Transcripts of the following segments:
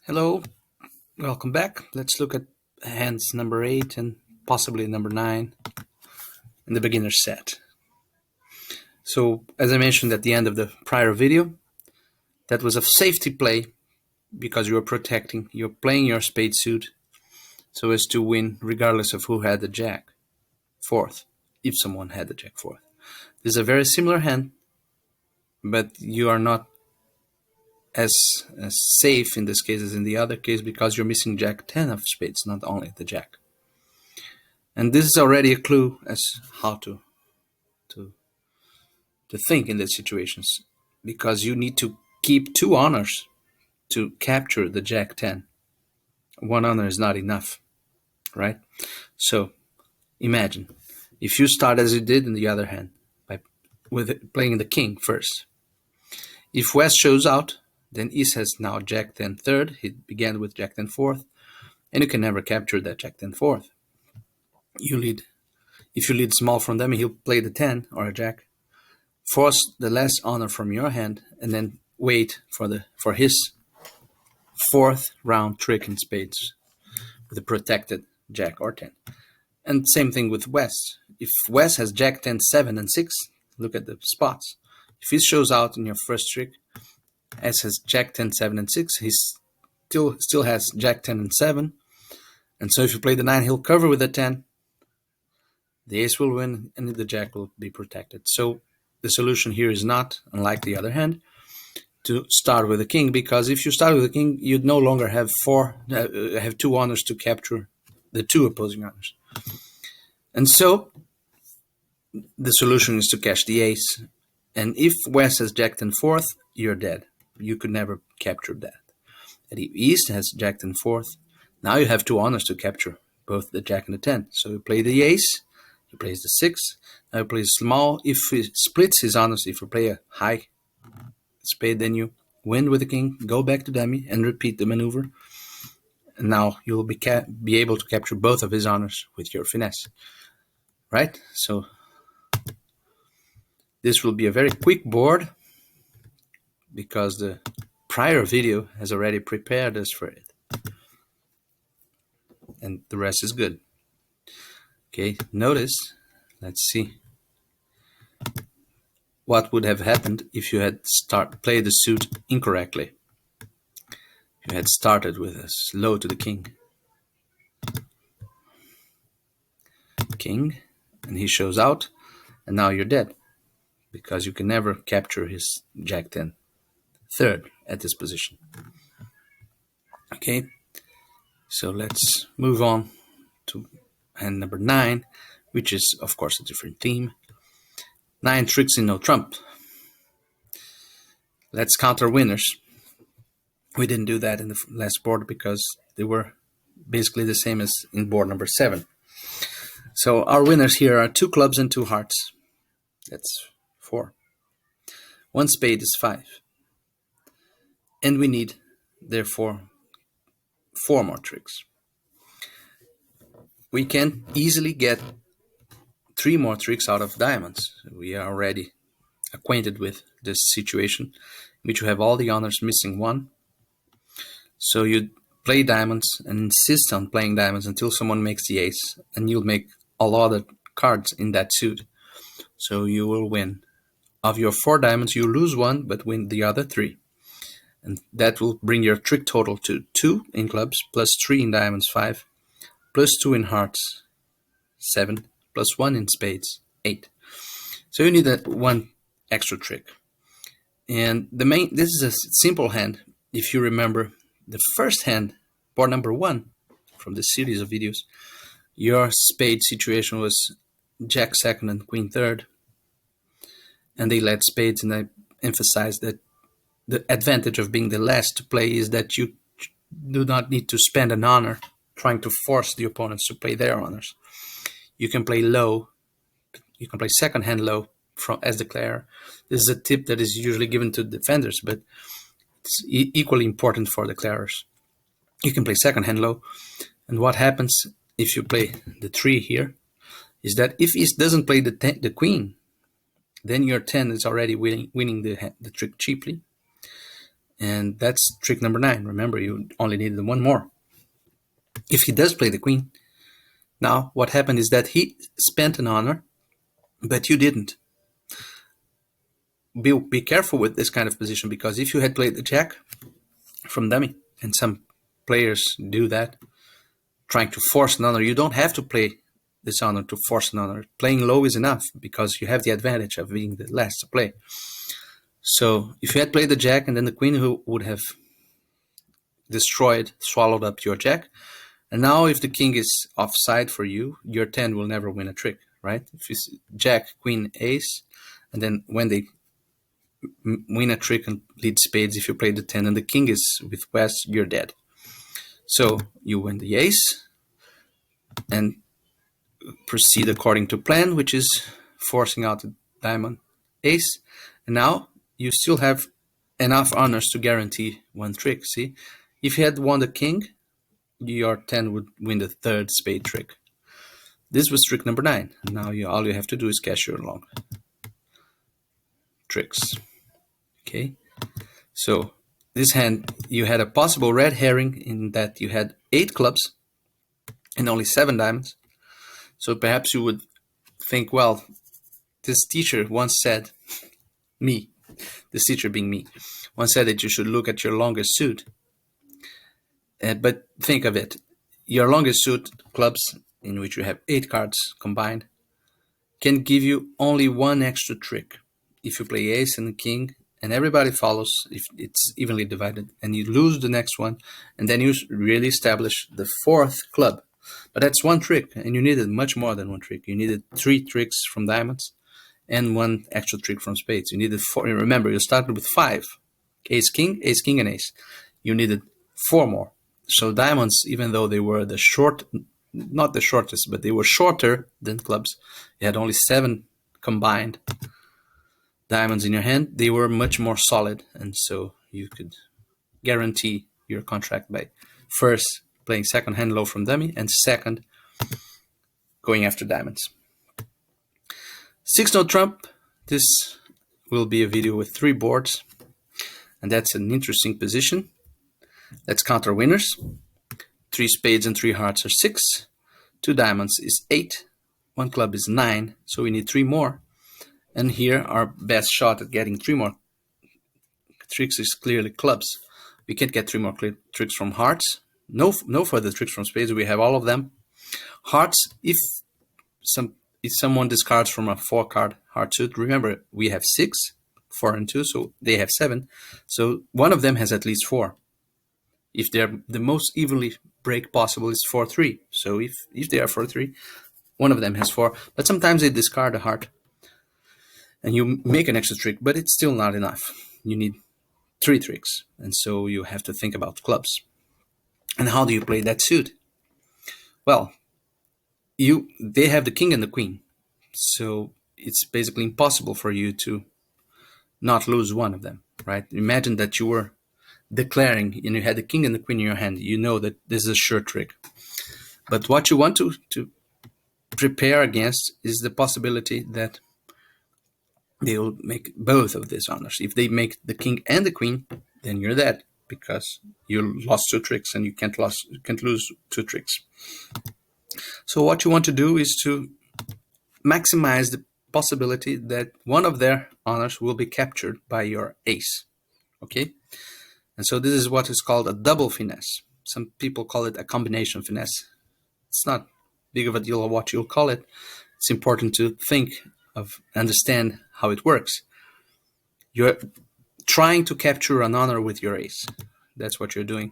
Hello, welcome back. Let's look at hands number 8 and possibly number 9 in the beginner set. So, as I mentioned at the end of the prior video, that was a safety play because you're playing your spade suit so as to win regardless of who had the jack fourth, if someone had the jack fourth. This is a very similar hand, but you are not as safe in this case as in the other case because you're missing jack 10 of spades, not only the jack. And this is already a clue as how to think in these situations, because you need to keep 2 honors to capture the jack 10. 1 honor is not enough, right? So imagine if you start as you did in the other hand with playing the king first. If West shows out, then East has now jack 10 third. He began with jack 10 fourth, and you can never capture that jack 10 fourth. If you lead small from them, he'll play the 10 or a jack, force the last honor from your hand, and then wait for his 4th round trick in spades with a protected jack or 10. And same thing with West. If West has jack 10, 7, and 6, look at the spots. If he shows out in your first trick, S has jack 10, 7, and 6, he still has jack 10 and 7. And so if you play the 9, he'll cover with the 10. The ace will win, and the jack will be protected. So the solution here is not, unlike the other hand, to start with the king, because if you start with the king, you'd no longer have 2 honors to capture the 2 opposing honors. And so the solution is to catch the ace. And if West has jack 10 fourth, you're dead. You could never capture that. And if East has jack 10 fourth, now you have 2 honors to capture both the jack and the 10. So you play the ace, he plays the 6, now he plays small. If he splits his honors, if you play a high spade, then you win with the king, go back to dummy, and repeat the maneuver. And now you'll be able to capture both of his honors with your finesse. Right? So this will be a very quick board because the prior video has already prepared us for it. And the rest is good. Okay, notice, let's see what would have happened if you had played the suit incorrectly. If you had started with a slow to the king, and he shows out, and now you're dead because you can never capture his jack 10 third at this position. Okay, so let's move on to hand number 9, which is of course a different theme. 9 tricks in no trump. Let's count our winners. We didn't do that in the last board because they were basically the same as in board number 7. So our winners here are 2 clubs and 2 hearts. That's 4. 1 spade is 5. And we need, therefore, 4 more tricks. We can easily get 3 more tricks out of diamonds. We are already acquainted with this situation, in which you have all the honors missing 1. So you play diamonds and insist on playing diamonds until someone makes the ace, and you'll make all other cards in that suit. So you will win. Of your 4 diamonds, you lose 1, but win the other 3. And that will bring your trick total to 2 in clubs, plus 3 in diamonds, 5, plus 2 in hearts, 7, plus 1 in spades, 8. So you need 1 extra trick. And this is a simple hand. If you remember the first hand, board number 1 from this series of videos, your spade situation was jack 2nd and queen 3rd. And they led spades, and I emphasized that the advantage of being the last to play is that you do not need to spend an honor trying to force the opponents to play their honors. You can play low. You can play second hand low as declarer. This is a tip that is usually given to defenders, but it's equally important for declarers. You can play second hand low, and what happens if you play the 3 here is that if East doesn't play the queen, then your 10 is already winning the trick cheaply. And that's trick number 9. Remember, you only needed one more. If he does play the queen, now what happened is that he spent an honor, but you didn't. Be careful with this kind of position, because if you had played the jack from dummy, and some players do that, trying to force an honor, you don't have to play this honor to force an honor. Playing low is enough, because you have the advantage of being the last to play. So if you had played the jack and then the queen, who would have destroyed, swallowed up your jack, and now if the king is offside for you, your 10 will never win a trick, right? If it's jack, queen, ace, and then when they win a trick and lead spades, if you play the 10 and the king is with west, you're dead. So you win the ace and proceed according to plan, which is forcing out the diamond ace. And now you still have enough honors to guarantee one trick. See, if you had won the king, your 10 would win the third spade trick. This was trick number 9. Now all you have to do is cash your long tricks. Okay, so this hand, you had a possible red herring in that you had 8 clubs and only 7 diamonds. So perhaps you would think, well, this teacher once said, this teacher being me, once said that you should look at your longest suit. But think of it, your longest suit clubs, in which you have 8 cards combined, can give you only one extra trick. If you play ace and king and everybody follows, if it's evenly divided, and you lose the next one, and then you really establish the 4th club. But that's one trick, and you needed much more than one trick. You needed 3 tricks from diamonds and 1 extra trick from spades. You needed 4. Remember, you started with 5. Ace, king, and ace. You needed 4 more. So diamonds, even though they were not the shortest, but they were shorter than clubs, you had only 7 combined diamonds in your hand, they were much more solid, and so you could guarantee your contract by first playing second hand low from dummy, and second going after diamonds. 6-note trump. This will be a video with 3 boards, and that's an interesting position. Let's count our winners. 3 spades and 3 hearts are 6. 2 diamonds is 8. 1 club is 9, so we need 3 more. And here our best shot at getting 3 more tricks is clearly clubs. We can't get 3 more tricks from hearts. No further tricks from spades. We have all of them. Hearts, if someone discards from a 4-card heart suit, remember we have 6, 4 and 2, so they have 7. So one of them has at least 4. If they're the most evenly break possible is 4-3. So if they are 4-3, one of them has 4. But sometimes they discard a heart and you make an extra trick, but it's still not enough. You need 3 tricks, and so you have to think about clubs. And how do you play that suit? Well, they have the king and the queen, so it's basically impossible for you to not lose one of them, right? Imagine that you were declaring and you had the king and the queen in your hand. You know that this is a sure trick. But what you want to prepare against is the possibility that they will make both of these honors. If they make the king and the queen, then you're dead, because you lost 2 tricks and you can't lose 2 tricks. So what you want to do is to maximize the possibility that one of their honors will be captured by your ace. Okay? And so this is what is called a double finesse. Some people call it a combination finesse. It's not big of a deal of what you'll call it. It's important to think of, understand how it works. You're trying to capture an honor with your ace. That's what you're doing.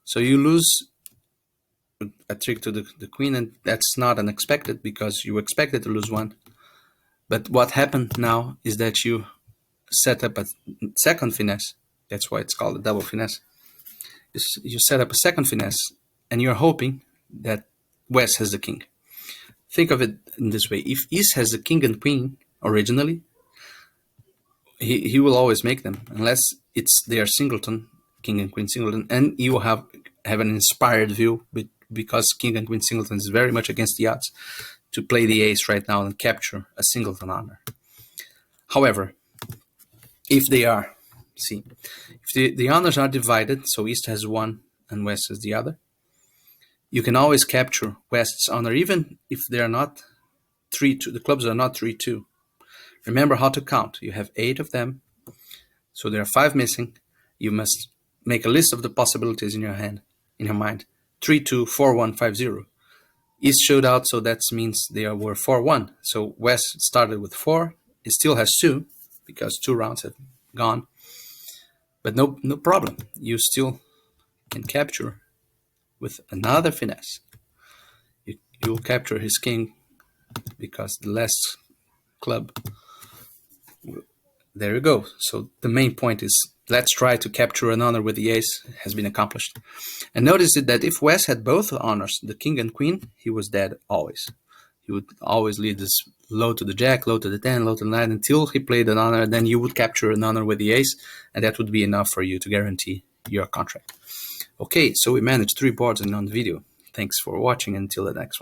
So you lose a trick to the queen, and that's not unexpected because you expected to lose one. But what happened now is that you set up a second finesse. That's why it's called a double finesse. You set up a second finesse, and you're hoping that West has the king. Think of it in this way. If East has the king and queen originally, he will always make them, unless they are singleton, king and queen singleton, and you will have an inspired view, because king and queen singleton is very much against the odds to play the ace right now and capture a singleton honor. However, if they are See, if the honors are divided, so East has one and West has the other, you can always capture West's honor, even if they are not 3-2. The clubs are not 3-2. Remember how to count. You have 8 of them, so there are 5 missing. You must make a list of the possibilities in your mind. 3-2, 4-1, 5-0. East showed out, so that means they were 4-1. So West started with 4. It still has 2 because 2 rounds have gone. But no problem. You still can capture with another finesse. You will capture his king because the last club. There you go. So the main point is, let's try to capture an honor with the ace. It has been accomplished. And notice that if West had both honors, the king and queen, he was dead always. He would always lead this low to the jack, low to the 10, low to the 9, until he played an honor. Then you would capture an honor with the ace, and that would be enough for you to guarantee your contract. Okay, so we managed 3 boards in one video. Thanks for watching. Until the next one.